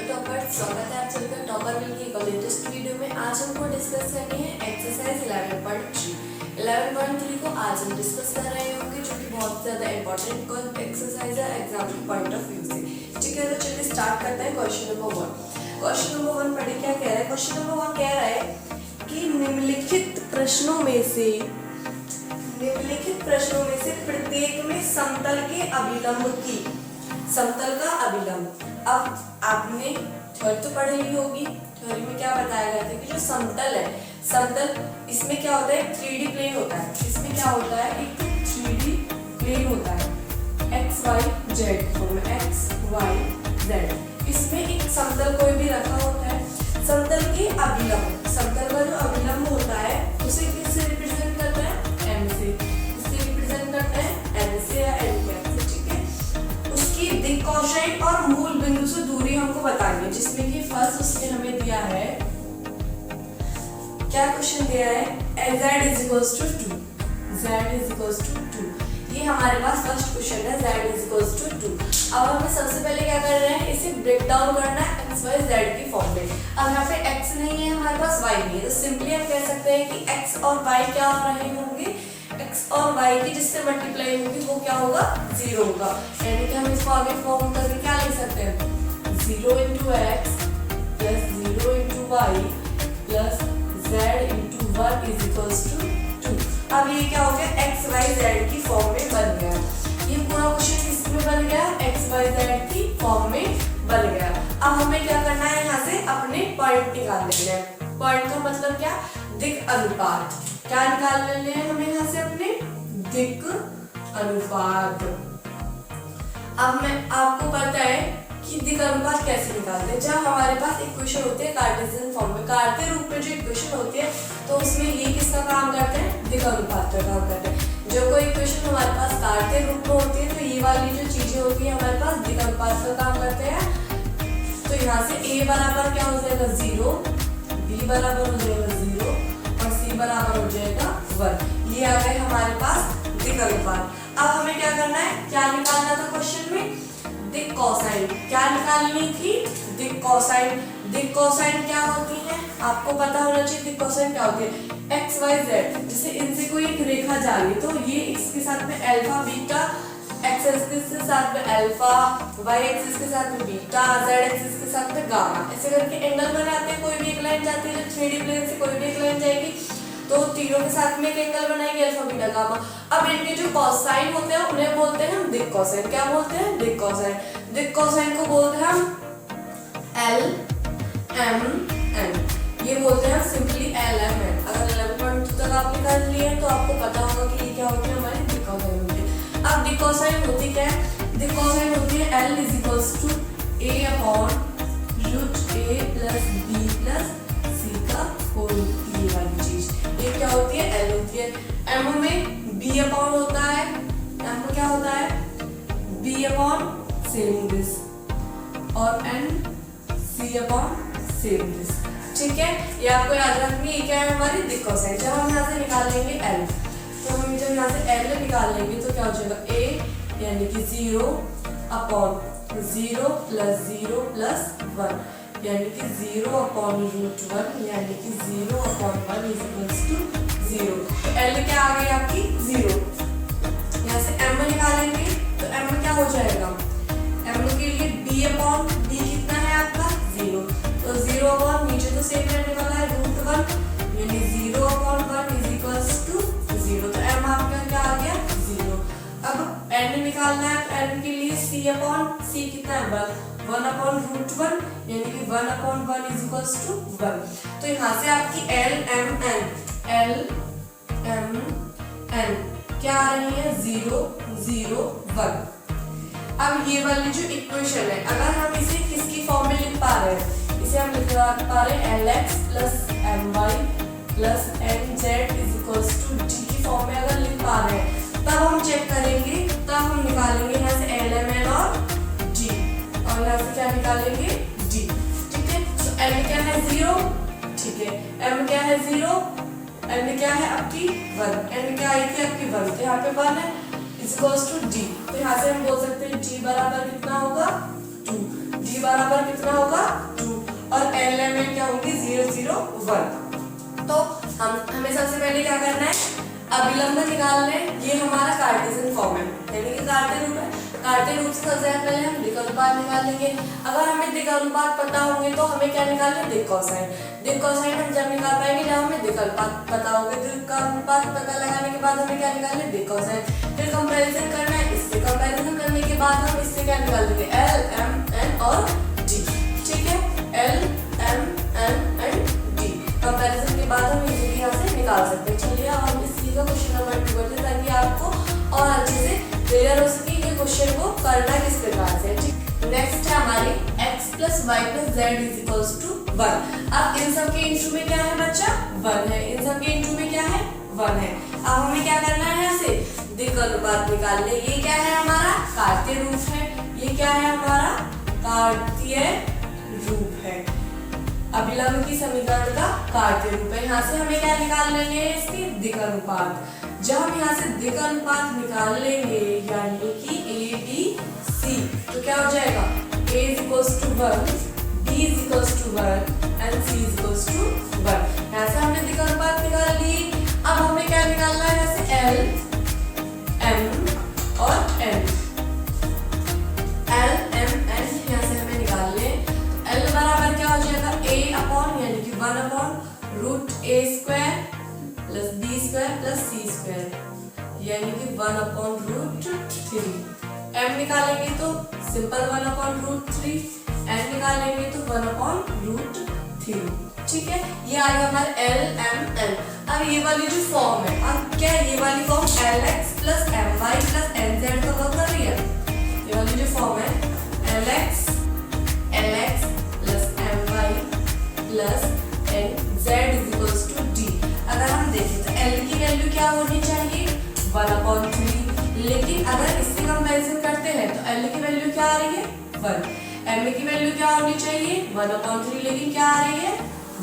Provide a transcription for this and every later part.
Topper, स्वागत है आप सभी का टॉपर विल की लेटेस्ट वीडियो में। आज हमको डिस्कस करनी है एक्सरसाइज 11.3। 11.3 को आज हम डिस्कस कर रहे होंगे, जो कि बहुत ज्यादा इंपॉर्टेंट एक्सरसाइज है एग्जाम के पॉइंट ऑफ व्यू से। ठीक है, तो चलिए स्टार्ट करते हैं। Question number 1। क्वेश्चन नंबर 1 पढ़िए क्या कह रहा है। क्वेश्चन नंबर 1 कह रहा है कि निम्नलिखित प्रश्नों में से प्रत्येक में समतल के अभिलंब की, समतल का अभिलंब। अब आपने थ्योरी तो पढ़ी ही होगी। थ्योरी में क्या बताया गया था कि जो समतल है, समतल इसमें क्या होता है, 3D प्लेन होता है। इसमें क्या होता है, एक 3D प्लेन होता है x y z फॉर्म में, x y z। इसमें एक समतल कोई भी रखा होता है। समतल के अभिलंब, समतल का जो अभिलंब होता है उसे किससे रिप्रेजेंट करते हैं, m से। इससे रिप्रेजेंट करते हैं n से या n से। ठीक है, उसकी दिक् कोसाइन और मूल बिंदु से दूरी हमको बतानी है, जिसमें कि फर्स्ट उसने हमें दिया है, क्या क्वेश्चन दिया है, z is equals to 2, z is equals to 2। ये हमारे पास फर्स्ट क्वेश्चन है, z is equals to 2। अब हमें सबसे पहले क्या कर रहे हैं, इसे ब्रेक डाउन करना है x y z की फॉर्म में। अब यहाँ पे x नहीं है हमारे पास, y नहीं है, तो सिंपली हम कह सकते हैं कि x और y क्या हो रहे होंगे, x और y की जिससे मल्टीप्लाई होगी वो क्या होगा, 0 होगा। यानी कि हम इसको आगे फॉर्म करके क्या लिख सकते हैं, 0 into x plus 0 into y plus z into 1 is equals to 2। अब ये क्या हो गया, x y z की फॉर्म में बन गया। ये पूरा क्वेश्चन किसमें बन गया, x y z की फॉर्म में बन गया। अब हमें क्या करना है, यहाँ से अपने पॉइंट निकाल लेने हैं। पॉइंट का मतलब क्या, दिक् अनुपात। क्या निकाल लेने हैं हमें यहाँ से, अपने दिक् अनुपात। अब मैं आपको पता है कि दिक् अनुपात कैसे निकालते हैं। जब हमारे पास इक्वेशन होती है कार्टेशियन फॉर्म में, कार्तीय रूप में जो इक्वेशन होती है, तो उसमें ये किसका काम करते हैं, दिक् अनुपात का काम करते हैं। जो कोई इक्वेशन हमारे पास कार्तीय रूप में होती है, तो ये वाली जो चीजें होती है हमारे पास दिक् अनुपात का काम करते हैं। तो यहाँ से a बराबर क्या हो जाएगा, 0, b बराबर हो जाएगा 0 और c बराबर हो जाएगा 1। ये आ गए हमारे पास दिक् अनुपात। अब हमें क्या करना है, क्या निकालना था क्वेश्चन में, दिक् कोसाइन। क्या निकालनी थी, दिक् कोसाइन। दिक् कोसाइन क्या होती है, आपको पता होना चाहिए दिक् कोसाइन क्या होती है, x y z। जैसे इनसे कोई एक रेखा जा रही है, तो ये इसके साथ में अल्फा बीटा, x एक्सिस के साथ में अल्फा, y एक्सिस के साथ में बीटा, z एक्सिस के साथ में गामा। ऐसे करके एंगल बनाते हैं। कोई भी एक लाइन जाती है, 3D प्लेन से कोई भी एक लाइन जाएगी, तो तीनों के साथ में एक एंगल बनाएंगे, अल्फा बीटा गामा। अब इनके जो कोसाइन होते हैं उन्हें बोलते हैं हम दिक् कोसाइन। क्या बोलते हैं, दिक् कोसाइन। दिक् कोसाइन को बोलते हैं हम L M N। ये बोलते हैं हम सिंपली L M N। अगर 11.2 तक आपने कर लिया है तो आपको पता होगा कि ये क्या होती है, हमारी दिक् कोसाइन होती है। अब दिक् कोसाइन होती क्या है, दिक् कोसाइन होती है L is equals to A upon root A plus B plus C का होल, ये वाली चीज। ये क्या होती है, L होती है। M में B अपॉन होता है, M में क्या होता है, B अपॉन सेम दिस, और N C upon same this. ठीक है, ये आपको याद रखनी है। क्या है हमारी दिक् कोसाइन। जब हम यहाँ से निकालेंगे L, तो हम जब यहाँ से L निकाल लेंगे तो क्या हो जाएगा, A यानी कि 0 अपॉन 0 प्लस 0 प्लस 1 यानी कि 0 अपॉन रूट 1 यानी कि 0 अपॉन 1 इज इक्वल्स टू 0। तो L क्या आ गई आपकी, 0। यहाँ से M निकालेंगे तो M क्या हो जाएगा, M के लिए B अपॉन B कितना है आपका, 0। तो 0 अपॉन नीचे तो सेम रहने वाला है, रूट 1 यानी 0 अपॉन 1 इज इक्वल्स टू 0। तो M आपका क्या आ गया, 0। अब N निकालना है, तो N के लिए C अपॉन C कितना है, 1 अपॉन रूट 1 यानी कि 1 अपॉन 1 इज इक्वल्स टू 1। तो यहाँ से आपकी L M N क्या आ रही है, 0 0 1। अब ये वाली जो इक्वेशन है, अगर हम इसे किसकी फॉर्म में लिख पा रहे हैं, इसे हम लिख पा रहे हैं LX plus MY plus NZ is equals to D की फॉर्म में अगर लिख पा रहे हैं, तब हम चेक करेंगे, तब हम निकालेंगे यहाँ से LMN और D, और यहाँ से क्या निकालेंगे, D। ठीक है, तो L क्या है, 0। ठीक है, M क्या है, 0, N क्या है आपकी 1, N क्या आई थी आपकी 1, तो यहाँ पे 1 है इज इक्वल्स टू D। तो यहाँ से हम बोल सकते हैं D बराबर कितना होगा, 2। D बराबर कितना होगा 2 और LMN क्या होंगी 0 0 1। तो हमें सबसे पहले क्या करना है, अभिलंब निकालना है। ये हमारा कार्टेशियन फॉर्म है, यानी कि कार्तीय रूप है। कार्तीय रूप से सबसे पहले हम दिक् अनुपात निकालेंगे। अगर हमें दिक् अनुपात पता होंगे तो हमें क्या निकालना है, दिक् कोसाइन। दिक् कोसाइन हम जब निकाल पाएंगे जब हमें दिक् अनुपात पता होगा। दिक् अनुपात पता लगाने के बाद हमें क्या निकालना है, दिक् कोसाइन। फिर कंपैरिजन करना है, इससे कंपैरिजन करने के बाद हम इससे क्या निकाल देंगे, L M N और D। ठीक है, L M N and D comparison के बाद हम इजीली यहाँ से निकाल सकते हैं। चलिए अब हम इस चीज का क्वेश्चन नंबर 2 करते हैं ताकि आपको और अच्छे से क्लियर हो सके कि क्वेश्चन को करना किस प्रकार से। ठीक, नेक्स्ट है हमारी x + y + z = 1। अब इन सब के इंटू में क्या है बच्चा, 1 है। इन सब के इंटू में क्या है, 1 है। अब हमें क्या करना है, यहाँ से दिक् अनुपात निकालने। ये क्या है, हमारा कार्तीय रूप है। ये क्या है, हमारा कार्तीय रूप है। अभिलंब की समीकरण का कार्तीय रूप है। यहाँ से हमें क्या निकाल लेंगे, इसकी दिक् अनुपात। जब हम यहाँ से दिक् अनुपात निकाल लेंगे यानी कि ABC, तो क्या हो जाएगा, A = 1, B = 1 and C = 1। यहाँ से हमने दिक् अनुपात निकाल ली। अब हमें क्या निकालना है, यहाँ से L M और N। L M N यहाँ से हमें निकाल ले। L बराबर क्या हो जाएगा, A अपॉन यानी कि 1/√A² + B² + C² यानी कि 1/√3। M निकालेंगे तो सिंपल 1/√3, N निकालेंगे तो 1/√3। ठीक है, ये आ गया हमारे L M N। अब ये वाली जो फॉर्म है, अब क्या ये वाली फॉर्म LX + MY + NZ का वर्क कर रही है। ये वाली जो फॉर्म है LX + MY + NZ = D। अगर हम देखें तो L की वैल्यू क्या होनी चाहिए, 1/3। लेकिन अगर इससे कंपैरिजन करते हैं तो L की वैल्यू क्या आ रही है, 1। M की वैल्यू क्या होनी चाहिए, 1/3, लेकिन क्या आ रही है,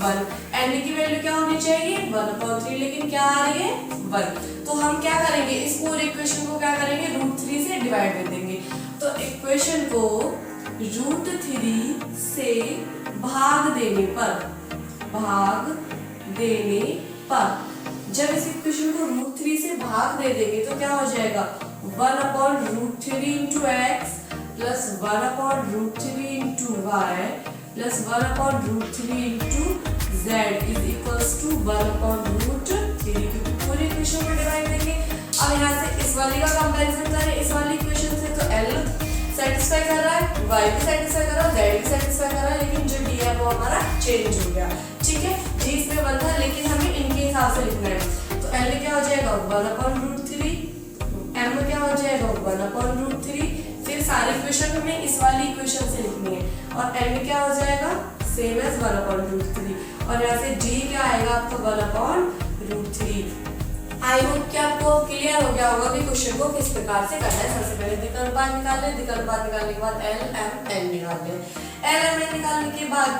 1। N की वैल्यू क्या होनी चाहिए, 1/3, लेकिन क्या आ रही है, 1। तो हम क्या करेंगे, इस पूरे इक्वेशन को क्या करेंगे, √3 से डिवाइड कर देंगे। तो इक्वेशन को √3 से भाग देने पर जब इस इक्वेशन को √3 से भाग दे देंगे तो क्या हो जाएगा, 1/√3 × x + 1/√3 × y + 1/√3 × z = 1/√3, क्योंकि पूरे इक्वेशन को डिवाइड देंगे। अब यहाँ से इस वाली का कंपैरिजन करें इस वाली इक्वेशन से, तो L सेटिस्फाई कर रहा है, y भी सेटिस्फाई कर रहा है, z भी सेटिस्फाई कर रहा है, लेकिन जो d है वो हमारा चेंज हो गया। ठीक है, d इसमें 1 था लेकिन हमें इनके हिसाब से लिखना है। तो L क्या हो जाएगा, 1/√3, M क्या हो जाएगा, 1/√3। फिर सारी इक्वेशन हमें इस वाली इक्वेशन से लिखनी है और N क्या हो जाएगा, सेम एज 1/√3। और यहाँ से d क्या आएगा आपको, 1/√3। आई होप कि आपको क्लियर हो गया होगा कि क्वेश्चन को किस प्रकार से करना है। सबसे पहले दिक् अनुपात निकाल लें। दिक् अनुपात निकालने के बाद L M N निकाल लें। L M N निकालने के बाद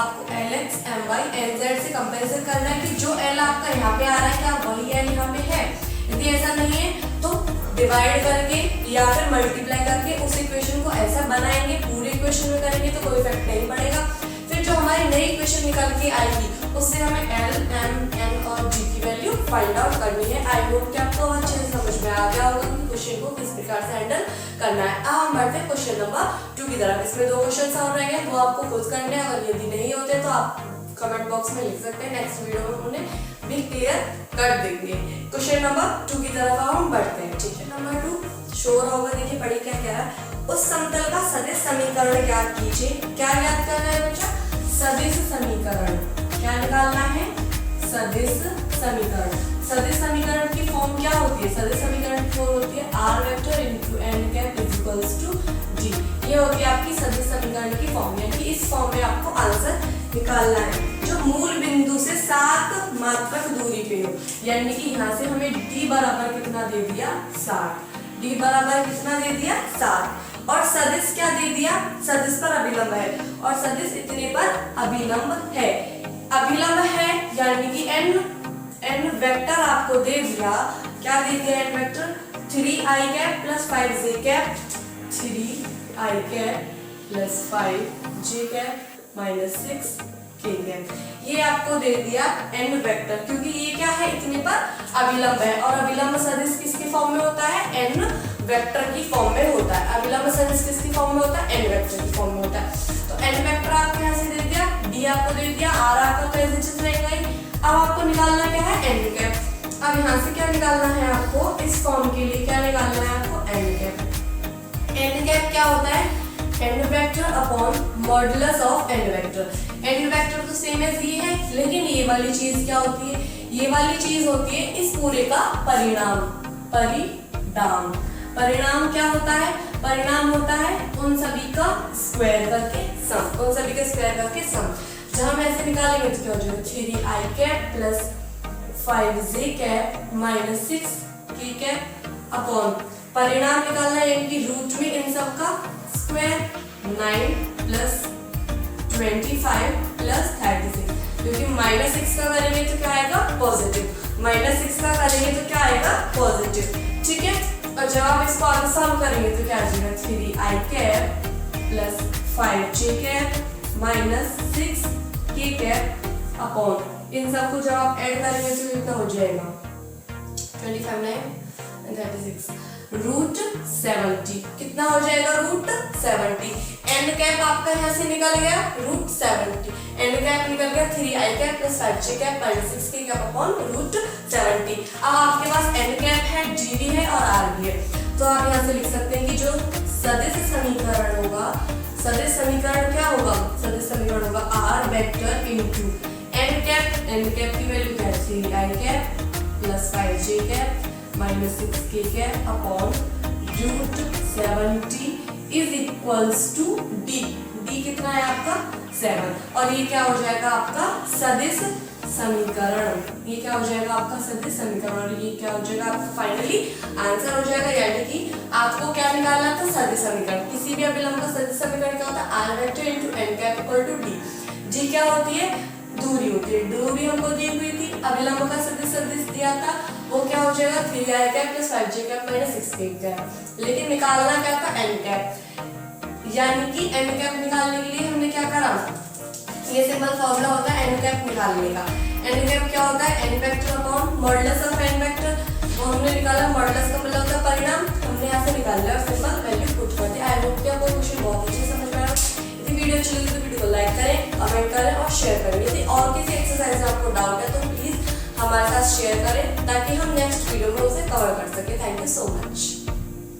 आपको LX MY NZ से कंपैरिजन करना है कि जो L आपका यहाँ पे आ रहा है क्या वही L यहाँ पे है। यदि ऐसा नहीं है तो डिवाइड करके या फिर मल्टीप्लाई करके उस इक्वेशन को ऐसा बनाएंगे, पूरे इक्वेशन में करेंगे तो कोई इफेक्ट नहीं पड़ेगा। फिर जो हमारी नई इक्वेशन निकल के आएगी उससे हमें L M N और D की वैल्यू फाइंड आउट करनी है। आई होप कि आपको अच्छे से समझ में आ गया होगा कि क्वेश्चन को किस प्रकार से हैंडल करना है। अब हम बढ़ते हैं क्वेश्चन नंबर 2 की तरफ। इसमें 2 क्वेश्चन और रह गए, वो आपको खुद करने हैं। अगर यदि नहीं होते तो आप कमेंट बॉक्स में लिख सकते हैं, नेक्स्ट वीडियो में उन्हें भी क्लियर कर देंगे। क्वेश्चन नंबर 2 की तरफ हम बढ़ते हैं। ठीक है, नंबर 2 शोर होगा, देखिए पढ़िए क्या कह रहा है। उस समतल का सदिश समीकरण ज्ञात कीजिए। क्या ज्ञात करना है बच्चा, सदिश समीकरण। क्या निकालना है, सदिश समीकरण। सदिश समीकरण की फॉर्म क्या होती है, सदिश समीकरण की फॉर्म होती है r vector * n cap = d। ये होती है आपकी सदिश समीकरण की फॉर्म, यानी कि इस फॉर्म में आपको आंसर निकालना है जो मूल बिंदु से 7 मात्रक दूरी पे हो। यानी कि यहाँ से हमें d बराबर कितना दे दिया, 7। d बराबर कितना दे दिया, 7। और सदिश क्या दे दिया, सदिश पर अभिलंब है और सदिश इतने पर अभिलंब है। अभिलंब है यानी कि n वेक्टर आपको दे दिया। क्या दे दिया, n vector 3i cap + 5j cap, 3i cap + 5 जे कैप माइनस 6 के कैप। ये आपको दे दिया n वेक्टर, क्योंकि ये क्या है, इतने पर अभिलंब है और अभिलंब सदिश किसकी फॉर्म में होता है, n वेक्टर की फॉर्म में होता है। अभिलंब सदिश किसकी फॉर्म में होता है, n वेक्टर की फॉर्म में होता है। तो n वेक्टर आपको यहाँ से दे दिया, d आपको दे दिया, r आपका तो ऐसे चित्र रहेगा ही। अब आपको निकालना क्या है, n कैप। अब यहाँ से क्या निकालना है आपको, इस फॉर्म के लिए क्या निकालना है आपको, n कैप। n कैप क्या होता है, n vector upon modulus of n vector. n vector तो सेम एज ये है, लेकिन ये वाली चीज क्या होती है, ये वाली चीज होती है इस पूरे का परिणाम। परिणाम परिणाम क्या होता है, परिणाम होता है उन सभी का स्क्वायर करके सम, उन सभी का स्क्वायर करके सम। जब हम ऐसे निकालेंगे तो क्या हो जाएगा, 3i cap plus 5j cap minus 6k cap upon परिणाम निकालना है यानी कि रूट में इन सब का स्क्वायर 9 प्लस 25 प्लस 36, क्योंकि माइनस 6 का करेंगे तो क्या आएगा, पॉजिटिव। माइनस 6 का करेंगे तो क्या आएगा, पॉजिटिव। ठीक है, और जब आप इसको आगे सॉल्व करेंगे तो क्या आ जाएगा, 3i cap plus 5j cap minus 6k cap upon इन सबको जब आप ऐड करेंगे तो कितना हो जाएगा, 25 9 36 रूट 70। कितना हो जाएगा, रूट 70। n कैप आपका यहाँ से निकल गया रूट 70, n कैप निकल गया 3i cap plus 5j cap minus 6k cap upon root 70। अब आपके पास n कैप है, g भी है और r भी है, तो आप यहाँ से लिख सकते हैं कि जो सदिश समीकरण होगा, सदिश समीकरण क्या होगा, सदिश समीकरण होगा r vector into n cap. n cap की वैल्यू क्या है, 3i cap plus 5j cap minus 6k cap upon root 70 is equals to d। d कितना है आपका 7, और ये क्या हो जाएगा आपका सदिश समीकरण। ये क्या हो जाएगा आपका सदिश समीकरण, और ये क्या हो जाएगा आपका फाइनली आंसर हो जाएगा। यानी कि आपको क्या निकालना था, सदिश समीकरण। किसी भी अभिलंब का सदिश समीकरण क्या होता है, r vector into n cap equal to d। d क्या होती है, दूरी होती है, दूरी हमको दी हुई थी, अभिलंब का सदिश दिया था, वो क्या हो जाएगा 3i cap plus 5j cap minus 6k cap. लेकिन निकालना क्या था, n कैप। यानी कि n कैप निकालने के लिए हमने क्या करा, ये सिंपल फॉर्मूला होता है n कैप निकालने का। n कैप क्या होता है, n vector upon modulus of n vector. वो हमने निकाला, मॉडुलस का मतलब होता है परिणाम, हमने यहाँ से निकाल लिया और सिंपल वैल्यू पुट कर दिया। आई होप कि आपको क्वेश्चन बहुत अच्छे से समझ में आया। यदि वीडियो अच्छी लगी तो वीडियो को लाइक करें, कमेंट करें और शेयर करें। यदि और किसी एक्सरसाइज में आपको डाउट है तो प्लीज हमारे साथ शेयर करें, ताकि हम नेक्स्ट वीडियो में उसे कवर कर सके। Thank you so much.